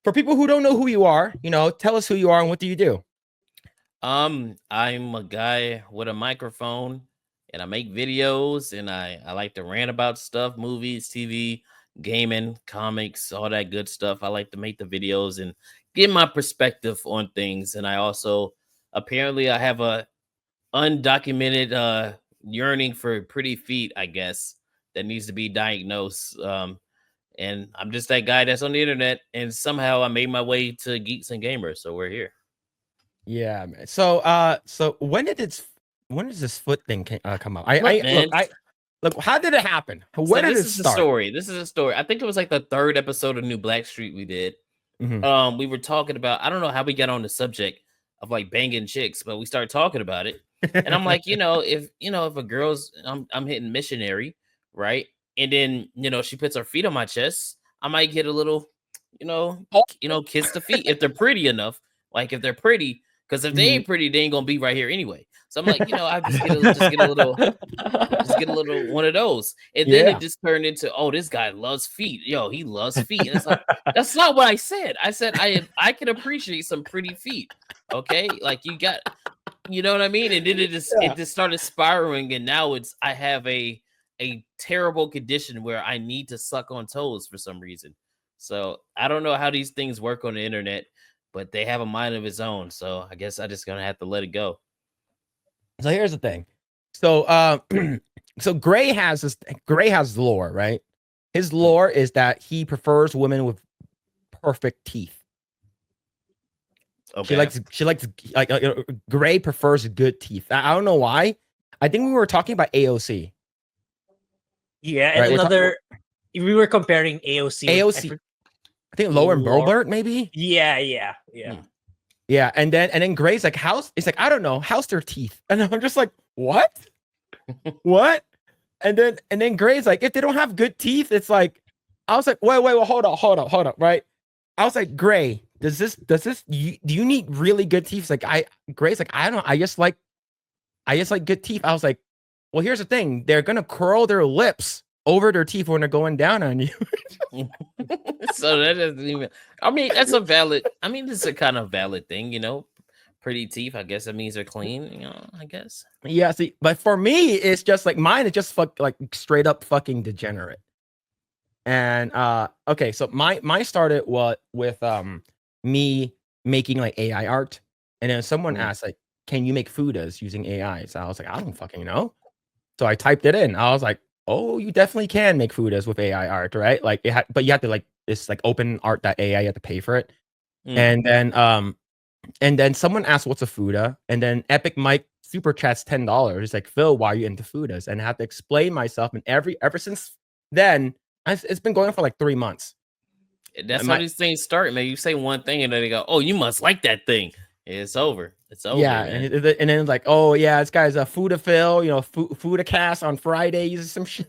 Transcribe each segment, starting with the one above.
for people who don't know who you are, tell us who you are and what do you do? I'm a guy with a microphone and I make videos and I like to rant about stuff, movies, TV, gaming, comics, all that good stuff. I like to make the videos and give my perspective on things. And I also apparently I have a undocumented yearning for pretty feet, I guess, that needs to be diagnosed. And I'm just that guy that's on the internet and somehow I made my way to Geeks and Gamers. So we're here. Yeah, man. So when did this foot thing come up? Look, man. Look, how did it happen? Where So did this it is the start? story. This is a story. I think it was like the third episode of New Black Street we did. We were talking about, I don't know how we got on the subject of like banging chicks, but we started talking about it. And I'm like, if a girl's I'm hitting missionary, right? And then, she puts her feet on my chest, I might get a little, kiss the feet if they're pretty enough. Like if they're pretty, because if they ain't pretty, they ain't gonna be right here anyway. So I'm like, I just get a little one of those. And then it just turned into, oh, this guy loves feet. Yo, he loves feet. And it's like, that's not what I said. I said I can appreciate some pretty feet. Okay. Like you got, you know what I mean? And then it just started spiraling. And now I have a terrible condition where I need to suck on toes for some reason. So I don't know how these things work on the internet, but they have a mind of its own. So I guess I just gonna have to let it go. So here's the thing. So so Grae has lore, right? His lore is that he prefers women with perfect teeth. Okay. She likes like Grae prefers good teeth. I don't know why. I think we were talking about AOC. Yeah, and right? We were comparing AOC. I think Lauren Boebert, maybe. Yeah. Yeah, and then Grae's like, it's like, I don't know, how's their teeth? And I'm just like, what? What? And then Grae's like, if they don't have good teeth, it's like, I was like, wait, hold up, right? I was like, Grae, do you need really good teeth? It's like, Grae's like, I don't know, I just like good teeth. I was like, well, here's the thing, they're gonna curl their lips over their teeth when they're going down on you. So that doesn't even, I mean, that's a valid, this is a kind of valid thing, pretty teeth. I guess that means they're clean, I guess. Yeah, see, but for me, it's just like mine is just like straight up fucking degenerate. And okay, so my started with me making like AI art, and then someone asked like, can you make fudas using AI? So I was like, I don't fucking know. So I typed it in. I was like, oh, you definitely can make fudas with AI art, right? Like but you have to like, it's like open art.ai, you have to pay for it. And then someone asked what's a fuda, and then Epic Mike super chats $10. He's like, Phil, why are you into fudas? And I have to explain myself, and ever since then, it's been going for like 3 months. That's how these things start, man. You say one thing and then they go, oh, you must like that thing. It's over. It's over. Yeah, man. And then it's like, oh yeah, this guy's a Fuda Phil, Fudacast on Fridays, some shit.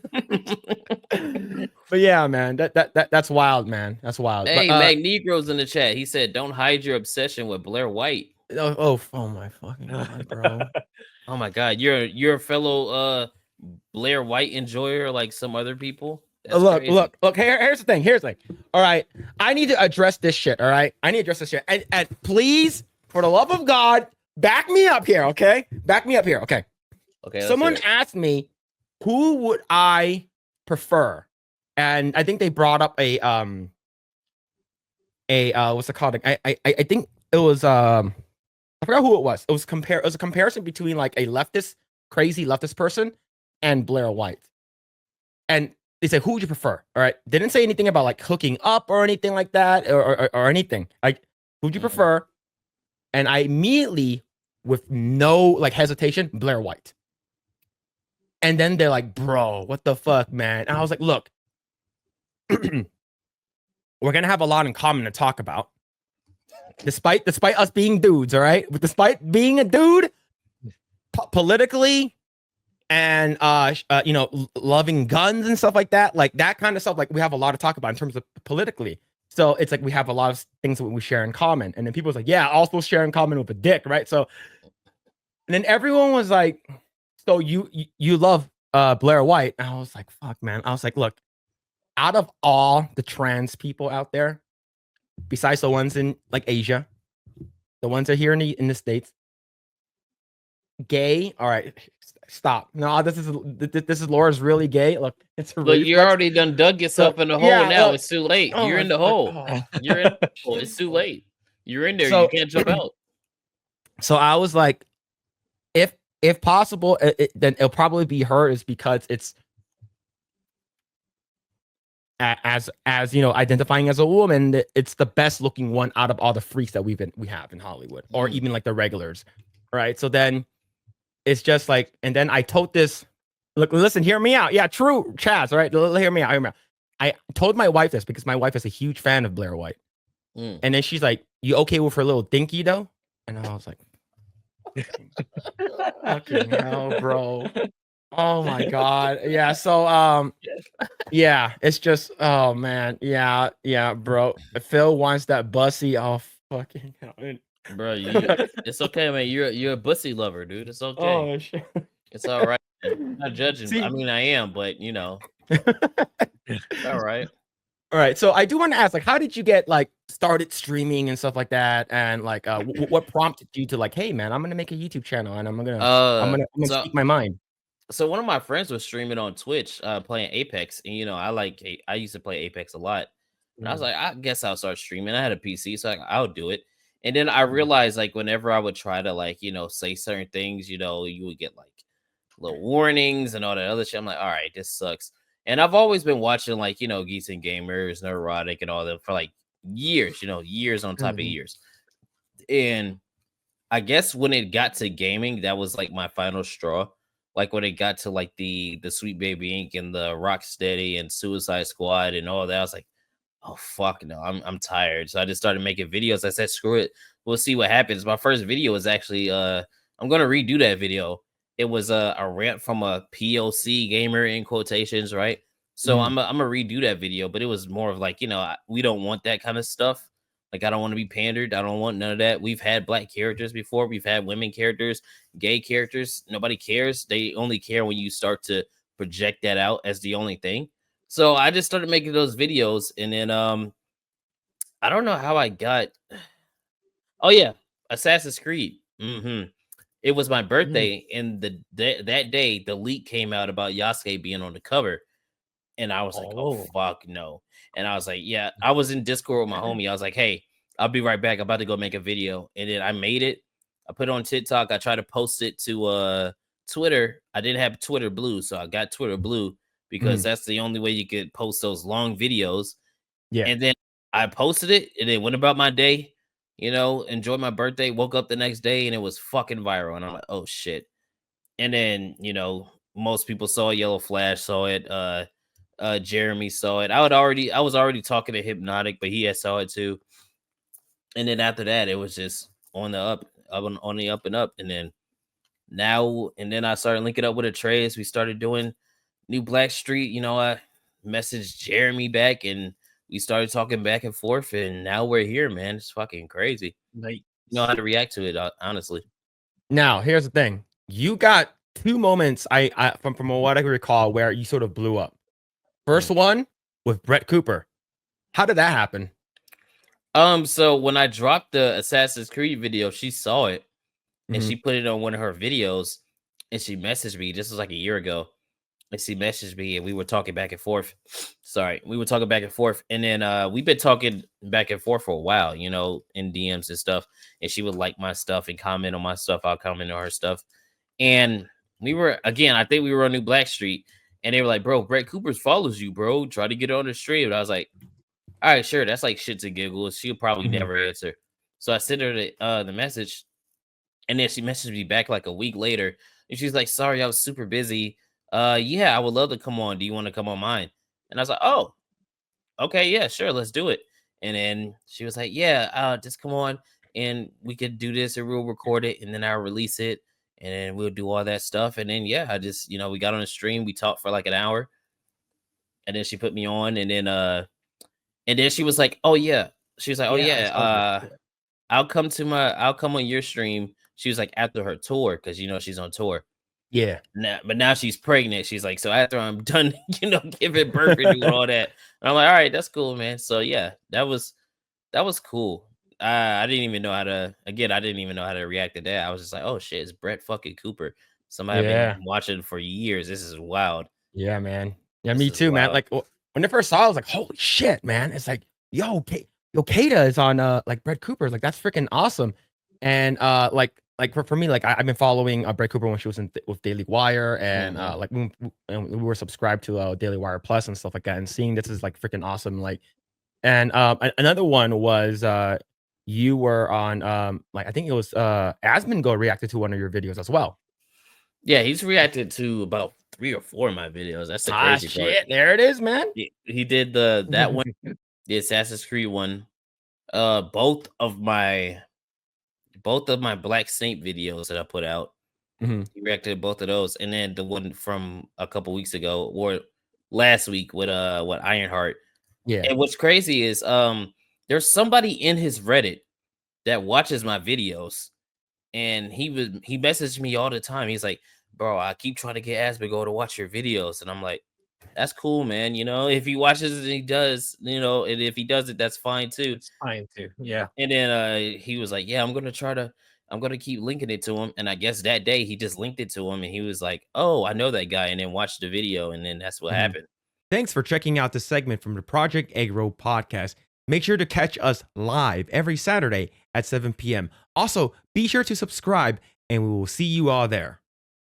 But yeah, man, that's wild, man. That's wild. Hey, Mag Negro's in the chat. He said, don't hide your obsession with Blair White. Oh my fucking god, bro. Oh my god, you're a fellow Blair White enjoyer like some other people. That's look. Here's the thing. All right, I need to address this shit. All right, I need to address this shit. And please, for the love of God, back me up here, okay? Back me up here, okay? Okay. Someone asked me, who would I prefer? And I think they brought up a what's it called? I think it was I forgot who it was. It was a comparison between like a crazy leftist person and Blair White. And they said, who would you prefer? All right. They didn't say anything about like hooking up or anything like that or anything. Like, who'd you prefer? And I immediately, with no like hesitation, Blair White. And then they're like, bro, what the fuck, man? And I was like, look, we're gonna have a lot in common to talk about. Despite us being dudes, all right? But despite being a dude, politically, and loving guns and stuff like that kind of stuff, like we have a lot to talk about in terms of politically. So it's like we have a lot of things that we share in common. And then people's like, yeah, also share in common with a dick, right? So, and then everyone was like, so you love Blair White? And I was like, fuck, man. I was like, look, out of all the trans people out there, besides the ones in like Asia, the ones that are here in the States. Gay. All right, stop. No, this is Laura's really gay. Look, it's a Look, you reflex. already done dug yourself in the hole. Yeah, Now look. it's too late. Oh You're my in the fuck- hole. oh. You're in the hole. It's too late. You're in there. So- You can't jump out. So I was like, if possible, then it'll probably be her, is because it's as you know, identifying as a woman, it's the best looking one out of all the freaks that we have in Hollywood, or even like the regulars, right? So then it's just like, and then I told this, look, listen, hear me out. Yeah, true, Chaz, all right? Hear me out. I told my wife this because my wife is a huge fan of Blair White. And then she's like, you okay with her little dinky though? And I was like, fucking hell, bro. Oh my god. Yeah. So yeah, it's just, oh man. Yeah, bro. Phil wants that bussy. Oh fucking hell. Bro, it's okay, man. You're a bussy lover, dude. It's okay. Oh shit. It's all right. I'm not judging. See- I mean, I am, but you know, all right. All right. So I do want to ask, like, how did you get like started streaming and stuff like that? And like what prompted you to like, hey man, I'm gonna make a YouTube channel and I'm gonna speak my mind. So one of my friends was streaming on Twitch, playing Apex, and you know, I used to play Apex a lot. And I was like, I guess I'll start streaming. I had a PC, so I'll do it. And then I realized, like, whenever I would try to, like, you know, say certain things, you know, you would get like little warnings and all that other shit. I'm like, all right, this sucks. And I've always been watching, like, you know, Geeks and Gamers, Neurotic, and all that for like years, you know, years on top of years. And I guess when it got to gaming, that was like my final straw. Like when it got to like the Sweet Baby Inc. and the Rocksteady and Suicide Squad and all that, I was like, oh fuck no, I'm tired. So I just started making videos. I said, screw it, we'll see what happens. My first video was actually I'm gonna redo that video. It was a rant from a POC gamer in quotations, right? So I'm gonna redo that video, but it was more of like, you know, we don't want that kind of stuff. Like, I don't want to be pandered. I don't want none of that. We've had black characters before. We've had women characters, gay characters. Nobody cares. They only care when you start to project that out as the only thing. So I just started making those videos, and then I don't know how I got. Oh yeah, Assassin's Creed. It was my birthday, and that day the leak came out about Yasuke being on the cover, and I was like, oh fuck no. And I was like, yeah, I was in Discord with my homie. I was like, hey, I'll be right back. I'm about to go make a video. And then I made it. I put it on TikTok. I tried to post it to Twitter. I didn't have Twitter Blue, so I got Twitter Blue because that's the only way you could post those long videos. Yeah. And then I posted it and then went about my day, you know, enjoyed my birthday, woke up the next day, and it was fucking viral. And I'm like, oh shit. And then, you know, most people saw it. Yellow Flash saw it. Jeremy saw it. I was already talking to Hypnotic, but he had saw it too. And then after that, it was just on the up and up. And then I started linking up with Atreus. We started doing New Black Street. You know, I messaged Jeremy back and we started talking back and forth. And now we're here, man. It's fucking crazy. Like, you know how to react to it, honestly. Now, here's the thing. You got two moments from what I can recall where you sort of blew up. First one with Brett Cooper. How did that happen? So when I dropped the Assassin's Creed video, she saw it and she put it on one of her videos and she messaged me. This was like a year ago. And she messaged me and we were talking back and forth. We were talking back and forth. And then we've been talking back and forth for a while, you know, in DMs and stuff. And she would like my stuff and comment on my stuff. I'll comment on her stuff. And we were, again, I think we were on New Black Street. And they were like, bro, Brett Cooper follows you, bro. Try to get on the stream. And I was like, all right, sure. That's like shits and giggles. She'll probably never answer. So I sent her the message. And then she messaged me back like a week later. And she's like, sorry, I was super busy. Yeah, I would love to come on. Do you want to come on mine? And I was like, oh, okay, yeah, sure. Let's do it. And then she was like, yeah, just come on. And we could do this and we'll record it. And then I'll release it. And then we'll do all that stuff. And then, yeah, I just, you know, we got on the stream. We talked for like an hour. And then she put me on. And then she was like, oh, yeah. She was like, oh, yeah. I'll come on your stream. She was like, after her tour, because, you know, she's on tour. Yeah. But now she's pregnant. She's like, so after I'm done, you know, giving birth and doing all that. And I'm like, all right, that's cool, man. So, yeah, that was That was cool. I didn't even know how to. Again, I didn't even know how to react to that. I was just like, "Oh shit, it's Brett fucking Cooper." Somebody I've Yeah. been watching for years. This is wild. Yeah, man. Yeah, This me is too, man. wild. Like when I first saw it, I was like, holy shit, man. It's like, yo, Kaida is on like Brett Cooper's. Like, that's freaking awesome. And like for me, like I've been following Brett Cooper when she was with Daily Wire, and like we were subscribed to Daily Wire Plus and stuff like that. And seeing this is like freaking awesome. Like, and another one was you were on like I think it was Asmongo reacted to one of your videos as well. Yeah, he's reacted to about 3 or 4 of my videos. That's the crazy part. There it is, man. He did that one, the Assassin's Creed one. Both of my Black Saint videos that I put out. He reacted to both of those, and then the one from a couple weeks ago or last week with Ironheart. Yeah. And what's crazy is there's somebody in his Reddit that watches my videos, and he messaged me all the time. He's like, "Bro, I keep trying to get Asmongo to watch your videos," and I'm like, "That's cool, man. You know, if he watches it, he does. You know, and if he does it, that's fine too. It's fine too. Yeah." And then he was like, "Yeah, I'm gonna keep linking it to him." And I guess that day he just linked it to him, and he was like, "Oh, I know that guy," and then watched the video, and then that's what happened. Thanks for checking out this segment from the Project Eggroll podcast. Make sure to catch us live every Saturday at 7 p.m. Also, be sure to subscribe, and we will see you all there.